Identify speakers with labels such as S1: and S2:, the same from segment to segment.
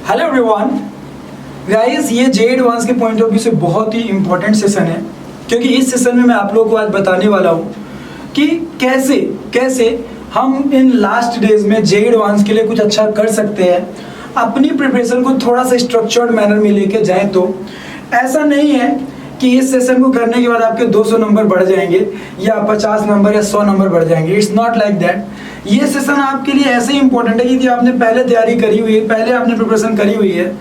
S1: Hello everyone guys, ये जे advance के point of view से बहुत ही इंपॉर्टेंट सेशन है, क्योंकि इस सेशन में मैं आप लोगों को आज बताने वाला हूँ कि कैसे कैसे हम इन लास्ट डेज में जे एडवांस के लिए कुछ अच्छा कर सकते हैं। अपनी प्रिपरेशन को थोड़ा सा स्ट्रक्चर्ड मैनर में लेके जाएं तो ऐसा नहीं है कि इस सेशन को करने के बाद आपके 200 नंबर बढ़ जाएंगे या 50 नंबर या 100 नंबर बढ़ जाएंगे। It's not like that. ये सेशन आपके लिए ऐसे ही इंपॉर्टेंट है कि आपने पहले तैयारी करी हुई है, पहले आपने प्रिपरेशन करी हुई है,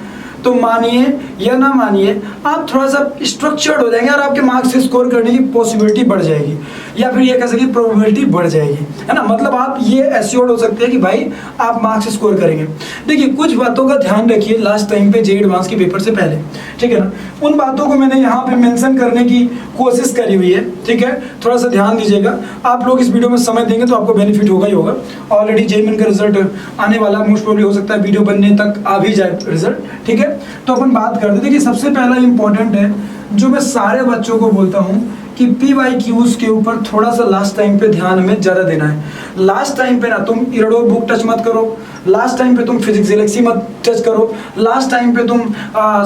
S1: तो मानिए या ना मानिए आप थोड़ा सा स्ट्रक्चर्ड हो जाएंगे और आपके मार्क्स स्कोर करने की पॉसिबिलिटी बढ़ जाएगी, या फिर ये कह सकते प्रोबेबिलिटी बढ़ जाएगी, है ना। मतलब आप ये एश्योर्ड हो सकते हैं कि भाई आप मार्क्स स्कोर करेंगे। देखिए, कुछ बातों का ध्यान रखिए लास्ट टाइम पे जे एडवांस के पेपर से पहले, ठीक है ना। उन बातों को मैंने यहाँ पे मेंशन करने की कोशिश करी हुई है, ठीक है। थोड़ा सा ध्यान दीजिएगा। आप लोग इस वीडियो में समय देंगे तो आपको बेनिफिट होगा ही होगा। ऑलरेडी जेईई का रिजल्ट आने वाला, मोस्ट प्रोबेबली हो सकता है वीडियो बनने तक आ भी जाए रिजल्ट, ठीक है। तो अपन बात करते हैं। देखिए, सबसे पहला इंपॉर्टेंट है जो मैं सारे बच्चों को बोलता हूँ कि PYQs के ऊपर थोड़ा सा लास्ट टाइम पे ध्यान में ज़्यादा देना है। लास्ट टाइम पे ना तुम इरडो बुक टच मत करो, लास्ट टाइम पे तुम फिजिक्स गैलेक्सी मत टच करो, लास्ट टाइम पे तुम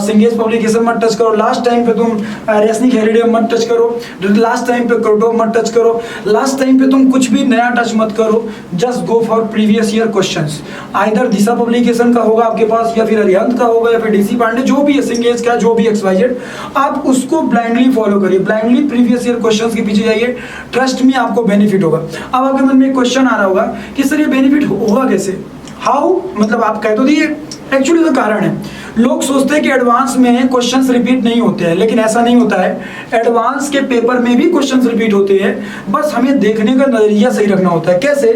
S1: सिंगेज पब्लिकेशन मत टच करो, लास्ट टाइम पे तुम रेसनिक हेरिडियम मत टच करो, लास्ट टाइम पे क्रोटो मत टच करो, लास्ट टाइम पे तुम कुछ भी नया टच मत करो। Just go for previous year questions. Either Disha publication का होगा आपके पास, या फिर अरिहंत का होगा, या फिर DC पांडे, जो भी है, सिंगेज का, जो भी XYZ, आप उसको ब्लाइंडली फॉलो करिए, ब्लाइंडली प्रीवियस ईयर क्वेश्चंस के पीछे जाइए। ट्रस्ट में आपको बेनिफिट होगा। अब आपके मन में एक क्वेश्चन आ रहा होगा कि सर ये बेनिफिट होगा कैसे, हाउ, मतलब आप कह तो दिए। एक्चुअली तो कारण है, लोग सोचते हैं कि एडवांस में क्वेश्चंस रिपीट नहीं होते हैं, लेकिन ऐसा नहीं होता है। एडवांस के पेपर में भी क्वेश्चंस रिपीट होते हैं, बस हमें देखने का नजरिया सही रखना होता है। कैसे?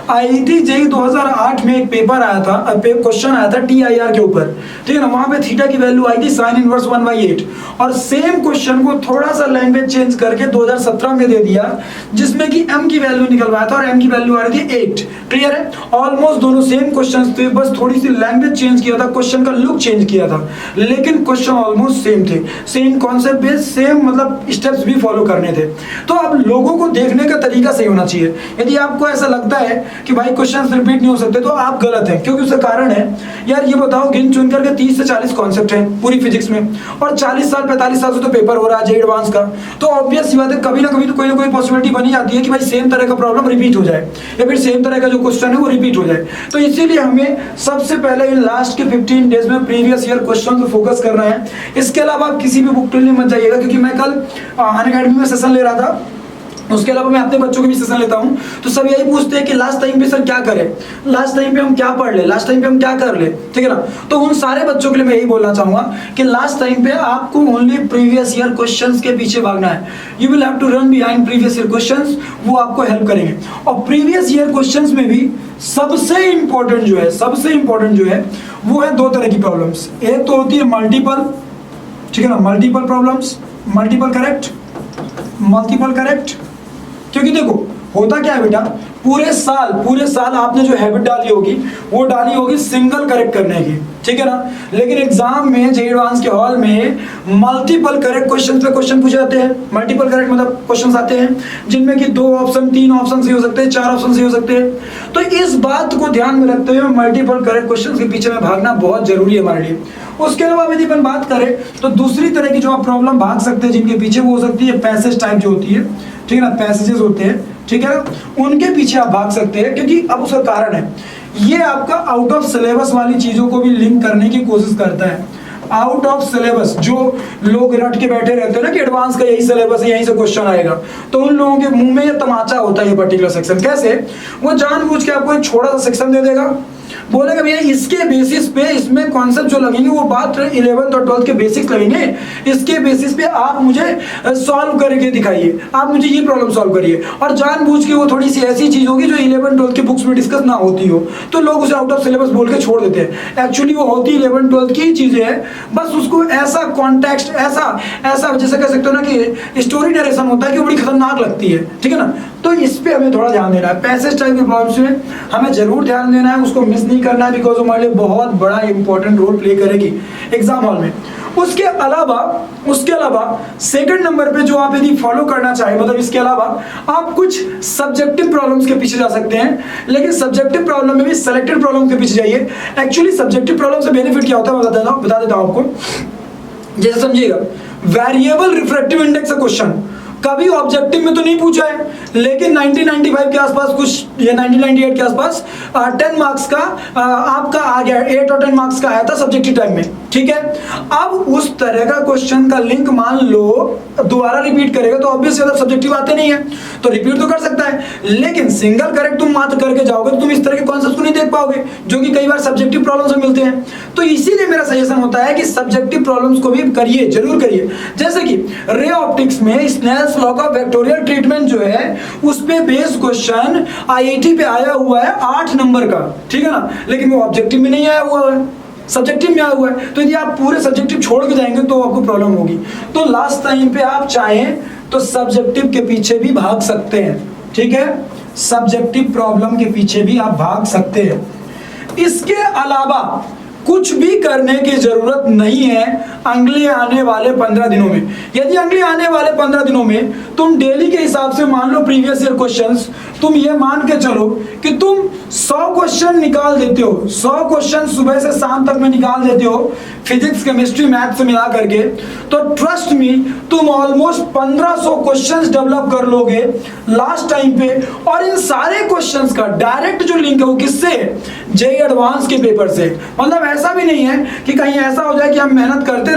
S1: IIT JEE 2008 में एक पेपर आया था, क्वेश्चन आया था TIR के ऊपर, ठीक है ना। वहां पे थीटा की वैल्यू आई थी sin इनवर्स 1/8, और सेम क्वेश्चन को थोड़ा सा लैंग्वेज चेंज करके 2017 में दे दिया, जिसमें कि m की वैल्यू निकलवाया था, और m की वैल्यू आ रही थी 8। क्लियर है? ऑलमोस्ट दोनों सेम क्वेश्चन थे, बस थोड़ी सी लैंग्वेज चेंज किया था, क्वेश्चन का लुक चेंज किया था, लेकिन क्वेश्चन ऑलमोस्ट सेम थे। सेम कॉन्सेप्ट बेस, सेम मतलब स्टेप्स भी फॉलो करने थे। तो अब लोगों को देखने का तरीका सही होना चाहिए। यदि आपको ऐसा लगता है कि भाई क्वेश्चन रिपीट नहीं हो सकते, तो आप गलत हैं, क्योंकि उसका कारण है, यार ये बताओ, गिन चुन करके 30 से 40 कॉन्सेप्ट हैं पूरी फिजिक्स में, और 40 साल 45 साल से तो पेपर हो रहा है जे एडवांस का। तो ऑब्वियस सी बात है, कभी ना कभी तो कोई ना कोई पॉसिबिलिटी बनी जाती है कि भाई सेम तरह का प्रॉब्लम रिपीट हो जाए, या फिर सेम तरह का जो क्वेश्चन है वो रिपीट हो जाए। तो इसीलिए हमें सबसे पहले इन लास्ट के 15 डेज में प्रीवियस ईयर क्वेश्चन पर फोकस करना है। इसके अलावा आप किसी भी बुक टूल में मत जाइएगा, क्योंकि मैं कल अनअकैडमी में सेशन ले रहा था, उसके अलावा मैं अपने बच्चों के भी सेशन लेता हूं, तो सब यही पूछते हैं कि लास्ट टाइम पे सर क्या करें, लास्ट टाइम पे हम क्या पढ़ ले, लास्ट टाइम पे हम क्या कर ले, ठीक है ना। तो उन सारे बच्चों के लिए मैं यही बोलना चाहूंगा कि लास्ट टाइम पे आपको ओनली प्रीवियस ईयर क्वेश्चंस के पीछे भागना है। You will have to run behind previous year questions, वो आपको हेल्प करेंगे। और प्रीवियस ईयर क्वेश्चंस में भी सबसे इंपॉर्टेंट जो है वो है 2 तरह की प्रॉब्लम्स। एक तो होती है मल्टीपल, ठीक है ना, मल्टीपल प्रॉब्लम्स, मल्टीपल करेक्ट। क्योंकि देखो होता क्या है बेटा, पूरे साल आपने जो हैबिट डाली होगी वो डाली होगी सिंगल करेक्ट करने की, ठीक है ना। लेकिन एग्जाम में जे एडवांस के हॉल में मल्टीपल करेक्ट क्वेश्चन पे क्वेश्चन पूछे जाते हैं। मल्टीपल करेक्ट मतलब क्वेश्चंस आते हैं जिनमें कि 2 ऑप्शन, 3 ऑप्शन से हो सकते हैं, 4 ऑप्शन से हो सकते हैं। तो इस बात को ध्यान में रखते हुए मल्टीपल करेक्ट क्वेश्चन के पीछे में भागना बहुत जरूरी है हमारे लिए। उसके अलावा यदि अपन बात करें तो दूसरी तरह की जो आप प्रॉब्लम भाग सकते हैं जिनके पीछे, वो हो सकती है पैसेज टाइप जो होती है, ठीक है ना, पैसेजेस होते हैं, ठीक है ना, उनके पीछे आप भाग सकते हैं। क्योंकि अब उसका कारण है, ये आपका आउट ऑफ सिलेबस वाली चीजों को भी लिंक करने की कोशिश करता है। आउट ऑफ सिलेबस जो लोग रट के बैठे रहते हैं ना कि एडवांस का यही सिलेबस है, यहीं से क्वेश्चन आएगा, तो उन लोगों के मुंह में ये तमाचा होता है ये पर्टिकुलर सेक्शन। कैसे? वो जानबूझ के आपको एक छोटा सा सेक्शन दे देगा, बोलेगा भैया इसके बेसिस पे इसमें कॉन्सेप्ट जो लगेंगे वो बात 11th और 12th के बेसिक्स लगेंगे, इसके बेसिस पे आप मुझे सॉल्व करके दिखाइए, आप मुझे ये प्रॉब्लम सॉल्व करिए। और जानबूझ के वो थोड़ी सी ऐसी चीज होगी जो 11th 12th की बुक्स में डिस्कस ना होती हो, तो लोग उसे आउट ऑफ सिलेबस बोल के छोड़ देते हैं। एक्चुअली वो होती 11th 12th की चीजें हैं, बस उसको ऐसा कॉन्टेक्स्ट, ऐसा जैसे कह सकते हो ना कि स्टोरी नरेशन होता है कि बड़ी खतरनाक लगती है, ठीक है ना। तो इस पे हमें थोड़ा ध्यान देना है। पैसेज टाइप की प्रॉब्लम्स में हमें जरूर ध्यान देना है, उसको मिस नहीं करना है, बिकॉज हमारे लिए बहुत बड़ा इंपॉर्टेंट रोल प्ले करेगी एग्जाम हॉल में। उसके अलावा सेकंड नंबर पे जो आप यदि फॉलो करना चाहे, मतलब इसके अलावा आप कुछ सब्जेक्टिव प्रॉब्लम्स के पीछे जा सकते हैं, लेकिन सब्जेक्टिव प्रॉब्लम में भी सेलेक्टेड प्रॉब्लम के पीछे जाइए। एक्चुअली सब्जेक्टिव प्रॉब्लम से बेनिफिट क्या होता है मैं बता देता हूं आपको। जैसे समझिएगा, वेरिएबल रिफ्रैक्टिव इंडेक्स का क्वेश्चन कभी ऑब्जेक्टिव में तो नहीं पूछा है, लेकिन 1995 के आसपास कुछ या 1998 के आसपास 10 मार्क्स का आपका आ गया, 8 और 10 मार्क्स का आया था सब्जेक्टिव टाइम में, ठीक है। अब उस तरह का क्वेश्चन का लिंक मान लो दोबारा रिपीट करेगा तो ऑब्वियसली अगर सब्जेक्टिव आते नहीं है तो रिपीट तो कर सकता है, लेकिन सिंगल करेक्ट तुम मात्र करके जाओगे तो तुम इस तरह के कॉन्सेप्ट को नहीं देख पाओगे, जो कि कई बार सब्जेक्टिव प्रॉब्लम्स में मिलते हैं। तो इसीलिए मेरा सजेशन होता है कि सब्जेक्टिव प्रॉब्लम्स को भी करिए, जरूर करिए। जैसे कि रे ऑप्टिक्स में स्नेल्स लॉ का वेक्टोरियल ट्रीटमेंट जो है उस पे बेस्ड क्वेश्चन आईआईटी पे आया हुआ है 8 नंबर का, ठीक है ना, लेकिन वो ऑब्जेक्टिव में नहीं आया हुआ है, सब्जेक्टिव में आया हुआ है। तो यदि आप पूरे सब्जेक्टिव छोड़ के जाएंगे तो आपको प्रॉब्लम होगी। तो लास्ट टाइम पे आप चाहें तो सब्जेक्टिव के पीछे भी भाग सकते हैं, ठीक है, सब्जेक्टिव प्रॉब्लम के पीछे भी आप भाग सकते हैं। इसके अलावा कुछ भी करने की जरूरत नहीं है अगले आने वाले 15 दिनों में। यदि अगले आने वाले 15 दिनों में तुम डेली के हिसाब से मान लो प्रीवियस ईयर क्वेश्चंस, तुम ये मान के चलो कि तुम 100 क्वेश्चन निकाल देते हो, 100 क्वेश्चन सुबह से शाम तक में निकाल देते हो फिजिक्स केमिस्ट्री मैथ से मिला करके, तो ट्रस्ट मी तुम ऑलमोस्ट 1500 क्वेश्चंस डेवलप कर लोगे लास्ट टाइम पे। और इन सारे क्वेश्चंस का डायरेक्ट जो लिंक है वो किससे, जेईई एडवांस के पेपर से। मतलब ऐसा भी नहीं है कि कहीं ऐसा हो जाए कि हम मेहनत करते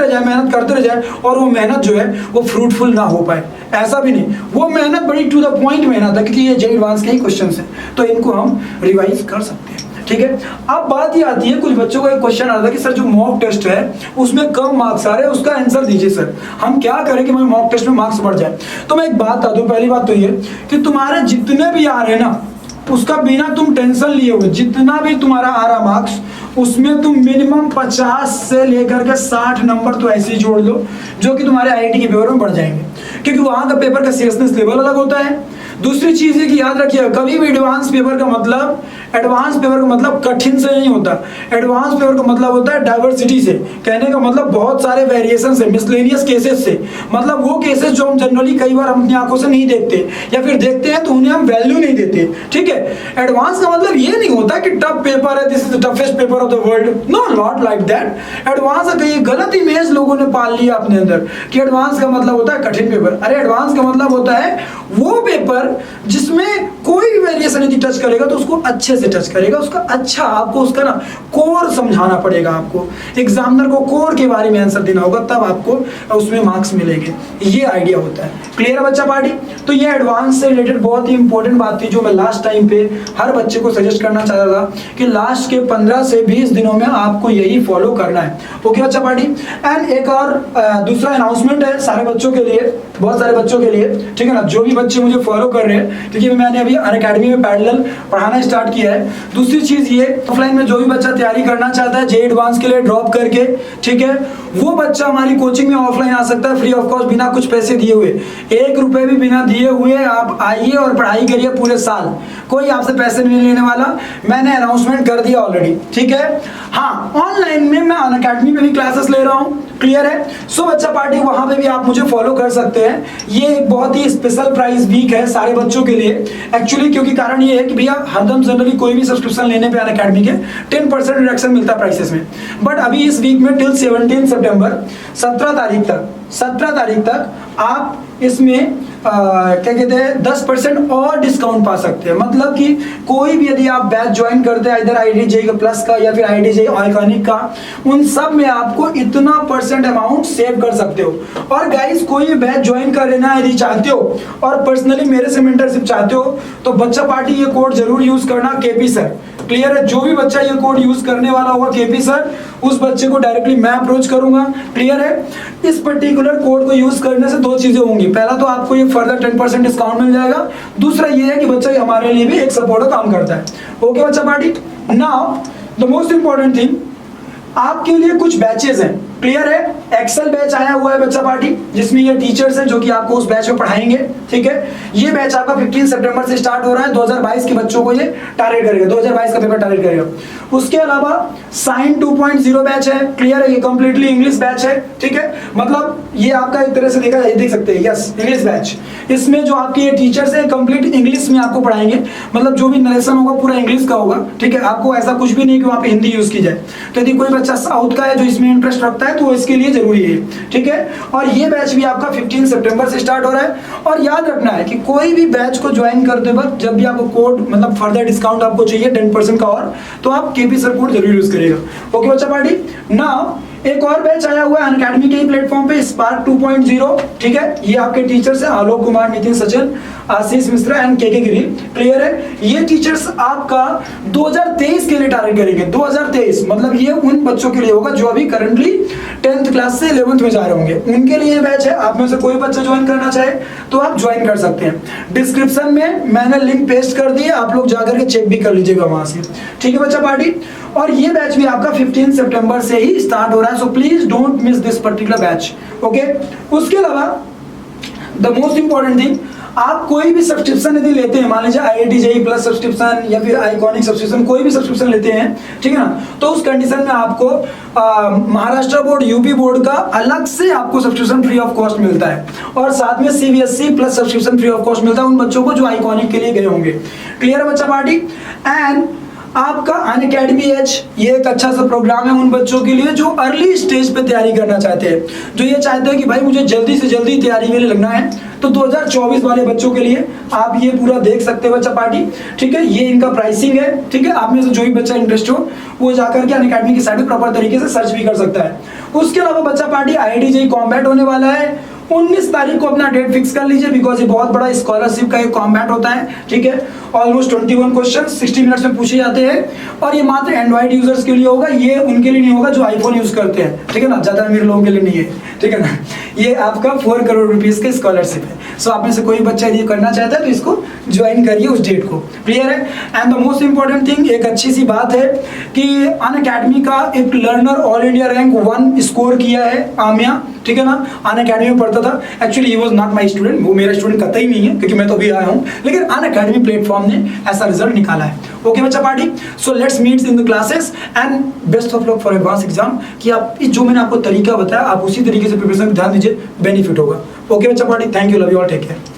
S1: रह जाए और वो मेहनत जो है वो फ्रूटफुल ना हो पाए, ऐसा भी नहीं। वो मेहनत बड़ी टू द पॉइंट मेहनत है, क्योंकि ये जेईई एडवांस के ही क्वेश्चंस हैं, तो इनको हम रिवाइज कर सकते हैं, ठीक है। अब बात ये आती है, कुछ बच्चों को एक क्वेश्चन आता है कि सर जो मॉक टेस्ट है उसमें कम मार्क्स आ रहे हैं, उसका आंसर दीजिए सर, हम क्या करें कि हमारे मॉक टेस्ट में मार्क्स बढ़ जाए। तो मैं एक बात बता दूं, पहली बात तो ये कि तुम्हारे जितने भी आ रहे हैं ना उसका बिना तुम टेंशन लिए हुए, जितना भी तुम्हारा आ रहा मार्क्स उसमें तुम मिनिमम 50 से लेकर के 60 नंबर तो ऐसे ही जोड़ लो जो कि तुम्हारे आईआईटी के पेपर में बढ़ जाएंगे, क्योंकि वहां का पेपर का सीरियसनेस लेवल अलग होता है। दूसरी चीज है कि याद रखिए, कभी भी एडवांस पेपर का मतलब कठिन से नहीं होता। एडवांस पेपर का मतलब होता है डाइवर्सिटी से, कहने का मतलब बहुत सारे वेरिएशन से, मिसलेनियस केसेस से, मतलब वो केसेस जो हम जनरली कई बार हम अपनी आंखों से नहीं देखते या फिर देखते हैं तो उन्हें हम वैल्यू नहीं देते, ठीक है। एडवांस का मतलब ये नहीं होता कि टफ पेपर है, this is the toughest paper of the world, no, not like that. Advance का ये गलत इमेज लोगों ने पाल लिया अपने अंदर कि एडवांस का मतलब होता है कठिन पेपर। अरे एडवांस का मतलब होता है वो पेपर जिसमें कोई भी वेरिएशन यदि टच करेगा तो उसको अच्छे से टच करेगा, उसका अच्छा आपको उसका ना कोर समझाना पड़ेगा, आपको एग्जामिनर को कोर के बारे में आंसर देना होगा, तब आपको उसमें मार्क्स मिलेंगे। ये आइडिया होता है। क्लियर है बच्चा पार्टी? तो ये एडवांस से रिलेटेड बहुत ही इंपॉर्टेंट बात थी जो मैं लास्ट टाइम पे हर बच्चे को सजेस्ट करना चाहता था कि लास्ट के 15 से 20 दिनों में आपको यही फॉलो करना है। ओके बच्चा पार्टी? एंड एक और दूसरा अनाउंसमेंट है सारे बच्चों के लिए, बहुत सारे बच्चों के लिए, ठीक है ना, जो भी बच्चे मुझे फॉलो कर रहे हैं, क्योंकि मैंने अभी अनअकैडमी में पैरेलल पढ़ाना स्टार्ट किया है। दूसरी चीज ये, ऑफलाइन में जो भी बच्चा तैयारी करना चाहता है जेईई एडवांस के लिए ड्रॉप करके, ठीक है, वो बच्चा हमारी कोचिंग में ऑफलाइन आ सकता है फ्री ऑफ कॉस्ट, बिना कुछ पैसे दिए हुए। 1 रुपए भी बिना दिए हुए आप आइए और पढ़ाई करिए पूरे साल, कोई आपसे पैसे नहीं लेने वाला। मैंने अनाउंसमेंट कर दिया ऑलरेडी, ठीक है। हाँ, ऑनलाइन में मैं अनअकैडमी में भी क्लासेस ले रहा हूँ, क्लियर है। सो बच्चा पार्टी वहां पे भी आप मुझे फॉलो कर सकते हैं। ये एक बहुत ही स्पेशल प्राइस वीक है सारे बच्चों के लिए एक्चुअली, क्योंकि कारण ये है कि भैया हरदम जनरली कोई भी सब्सक्रिप्शन लेने पे अनअकैडमी के 10% रिडक्शन मिलता है प्राइसेस में, बट अभी इस वीक में टिल 17 सितंबर 17 तारीख तक आप इसमें क्या कहते हैं 10% और डिस्काउंट पा सकते हैं। मतलब कि कोई भी यदि आप बैच ज्वाइन करते हैं इधर आईआईटी जेईई का प्लस का या फिर आईआईटी जेईई आइकॉनिक का, उन सब में आपको इतना % अमाउंट सेव कर सकते हो। और गाइस कोई भी बैच ज्वाइन कर लेना यदि चाहते हो और पर्सनली मेरे से मेंटरशिप चाहते हो तो बच्चा पार्टी ये कोड जरूर यूज करना, केपी सर, क्लियर है। जो भी बच्चा ये कोड यूज करने वाला होगा केपी सर, उस बच्चे को डायरेक्टली मैं अप्रोच करूंगा, क्लियर है। इस पर्टिकुलर कोड को यूज करने से 2 चीजें होंगी, पहला तो आपको ये फर्दर 10% डिस्काउंट मिल जाएगा, दूसरा ये है कि बच्चा हमारे लिए भी एक सपोर्ट का काम करता है। ओके बच्चा party? Now the most important thing, आपके लिए कुछ बैचेस हैं क्लियर है? एक्सेल बैच आया हुआ है बच्चा पार्टी, जिसमें ये टीचर्स हैं जो कि आपको उस बैच में पढ़ाएंगे, ठीक है। ये बैच आपका 15 सितंबर से स्टार्ट हो रहा है। 2022 के बच्चों को ये टारगेट करेगा, 2022 का पेपर टारगेट करेगा। उसके अलावा साइन 2.0 बैच है, क्लियर है, ये कंप्लीटली इंग्लिश बैच है, ठीक है। मतलब ये आपका एक तरह से देखा जाए, देख सकते हैं, यस इंग्लिश बैच। इसमें जो आपके ये टीचर्स हैं कंप्लीट इंग्लिश में आपको पढ़ाएंगे, मतलब जो भी नरेशन होगा पूरा इंग्लिश का होगा, ठीक है। आपको ऐसा कुछ भी नहीं कि वहाँ पे हिंदी यूज की जाए। तो यदि कोई बच्चा साउथ का है जो इसमें इंटरेस्ट रखता है तो इसके लिए जरूरी है, ठीक है। और ये बैच भी आपका 15 सितंबर से स्टार्ट हो रहा है। और याद रखना है कि कोई भी बैच को ज्वाइन करते वक्त जब भी आपको कोड मतलब फर्दर डिस्काउंट आपको चाहिए 10% का और, तो आप केपी सर कोड जरूर यूज करिएगा। ओके बच्चा पार्टी। नाउ एक और बैच आया हुआ है अनअकैडमी के प्लेटफॉर्म पे, स्पार्क 2.0, ठीक है। ये आपके टीचर्स हैं आलोक कुमार, नितिन सचन, आशीष मिश्रा एंड के गिरी, क्लियर है। ये टीचर्स आपका 2023 के लिए टारगेट करेंगे। 2023 मतलब ये उन बच्चों के लिए होगा जो अभी करंटली 10th क्लास से 11th में जा रहे होंगे, उनके लिए बैच है। आप में से कोई बच्चा ज्वाइन करना चाहे तो आप ज्वाइन कर सकते हैं। डिस्क्रिप्शन में मैंने लिंक पेस्ट कर दिए, आप लोग जाकर के चेक भी कर लीजिएगा वहां से, ठीक है बच्चा पार्टी। और ये बैच भी आपका 15 सितंबर से ही स्टार्ट हो रहा है, so please don't miss this particular batch, okay. उसके अलावा द मोस्ट इंपॉर्टेंट थिंग, आप कोई भी सब्सक्रिप्शन यदि लेते हैं, मान लीजिए IIT JEE प्लस सब्सक्रिप्शन या फिर आइकॉनिक सब्सक्रिप्शन, कोई भी सब्सक्रिप्शन लेते हैं, ठीक है ना, तो उस कंडीशन में आपको महाराष्ट्र बोर्ड, यूपी बोर्ड का अलग से आपको सब्सक्रिप्शन फ्री ऑफ कॉस्ट मिलता है। और साथ में CBSE plus subscription free of cost मिलता है उन बच्चों को जो आइकॉनिक के लिए गए होंगे, क्लियर है बच्चा पार्टी। एंड आपका अनअकैडमी एज ये एक अच्छा सा प्रोग्राम है उन बच्चों के लिए जो अर्ली स्टेज पे तैयारी करना चाहते हैं, जो ये चाहते हैं कि भाई मुझे जल्दी से जल्दी तैयारी में लगना है। तो 2024 वाले बच्चों के लिए आप ये पूरा देख सकते हैं बच्चा पार्टी, ठीक है। ये इनका प्राइसिंग है, ठीक है। आप में से जो भी बच्चा इंटरेस्ट हो वो जाकर के अनअकैडमी की साइट पे प्रॉपर तरीके से सर्च भी कर सकता है। उसके अलावा बच्चा पार्टी IIT JEE कॉम्बैट होने वाला है 19 तारीख को, अपना डेट फिक्स कर लीजिए, बिकॉज ये बहुत बड़ा स्कॉलरशिप का एक कॉम्बैट होता है, ठीक है। ऑलमोस्ट 21 क्वेश्चन 60 मिनट्स में पूछे जाते हैं। और ये मात्र एंड्रॉइड यूजर्स के लिए होगा, ये उनके लिए नहीं होगा जो आईफोन यूज करते हैं, ठीक है ना, ज्यादा अमीर लोगों के लिए नहीं है, ठीक है ना। ये आपका 4 करोड़ रुपीस का स्कॉलरशिप है। सो आप में से कोई बच्चा यदि करना चाहता है तो इसको ज्वाइन करिए उस डेट को, क्लियर है। And the most important thing, एक अच्छी सी बात है कि अनअकैडमी का एक learner all India rank 1 score किया है आमिया, ठीक है ना। अनअकैडमी में पढ़ता था, actually he was not my student, वो मेरा स्टूडेंट कतई नहीं है क्योंकि मैं तो अभी आया हूँ, लेकिन अनअकैडमी प्लेटफॉर्म ने ऐसा रिजल्ट निकाला है। ओके बच्चा party, so let's meet in the classes and best of luck for advance exam. कि आप जो मैंने आपको तरीका बताया आप उसी तरीके से प्रिपरेशन ध्यान दीजिए, बेनिफिट होगा। ओके बच्चा party, thank you, love you all, take care.